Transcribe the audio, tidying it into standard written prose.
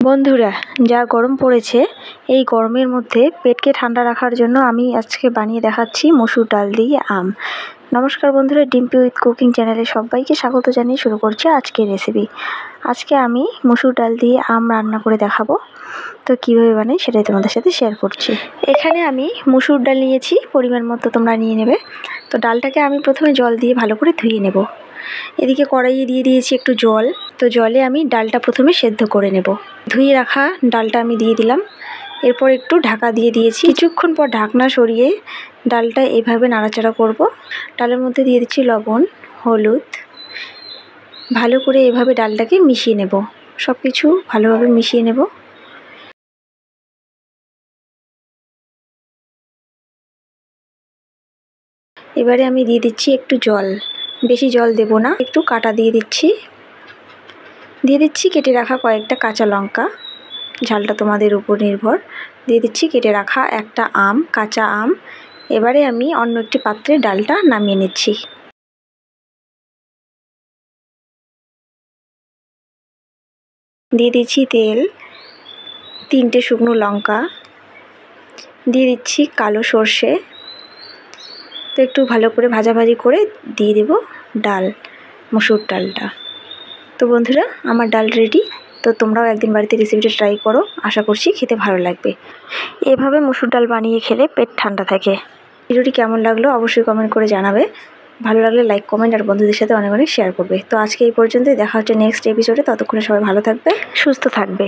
বন্ধুরা, যা গরম পড়েছে এই গরমের মধ্যে পেটকে ঠান্ডা রাখার জন্য আমি আজকে বানিয়ে দেখাচ্ছি মসুর ডাল দিয়ে আম। নমস্কার বন্ধুরা, ডিম্পি উইথ কুকিং চ্যানেলে সবাইকে স্বাগত জানিয়ে শুরু করছি আজকের রেসিপি। আজকে আমি মসুর ডাল দিয়ে আম রান্না করে দেখাবো। তো কীভাবে বানাই সেটাই তোমাদের সাথে শেয়ার করছি। এখানে আমি মসুর ডাল নিয়েছি, পরিমাণ মতো তোমরা নিয়ে নেবে। তো ডালটাকে আমি প্রথমে জল দিয়ে ভালো করে ধুয়ে নেব। এদিকে কড়াইয়ে দিয়ে দিয়েছি একটু জল। তো জলে আমি ডালটা প্রথমে সেদ্ধ করে নেব। ধুয়ে রাখা ডালটা আমি দিয়ে দিলাম। এরপর একটু ঢাকা দিয়ে দিয়েছি। কিছুক্ষণ পর ঢাকনা সরিয়ে ডালটা এভাবে নাড়াচাড়া করব। ডালের মধ্যে দিয়ে দিচ্ছি লবণ, হলুদ। ভালো করে এভাবে ডালটাকে মিশিয়ে নেব। সব কিছু ভালোভাবে মিশিয়ে নেব। এবারে আমি দিয়ে দিচ্ছি একটু জল, বেশি জল দেব না, একটু কাটা দিয়ে দিচ্ছি। দিয়ে দিচ্ছি কেটে রাখা কয়েকটা কাঁচা লঙ্কা, ঝালটা তোমাদের উপর নির্ভর। দিয়ে দিচ্ছি কেটে রাখা একটা আম, কাঁচা আম। এবারে আমি অন্য একটি পাত্রে ডালটা নামিয়ে নিচ্ছি। দিয়ে দিচ্ছি তেল, 3টে শুকনো লঙ্কা, দিয়ে দিচ্ছি কালো সর্ষে। তো একটু ভালো করে ভাজাভাজি করে দিয়ে দেব ডাল, মসুর ডালটা। তো বন্ধুরা, আমার ডাল রেডি। তো তোমরাও একদিন বাড়িতে রেসিপিটা ট্রাই করো, আশা করছি খেতে ভালো লাগবে। এভাবে মসুর ডাল বানিয়ে খেলে পেট ঠান্ডা থাকে। ভিডিওটি কেমন লাগলো অবশ্যই কমেন্ট করে জানাবে। ভালো লাগলে লাইক, কমেন্ট আর বন্ধুদের সাথে অনেক অনেক শেয়ার করবে। তো আজকে এই পর্যন্তই, দেখা হচ্ছে নেক্সট এপিসোডে। ততক্ষণে সবাই ভালো থাকবে, সুস্থ থাকবে।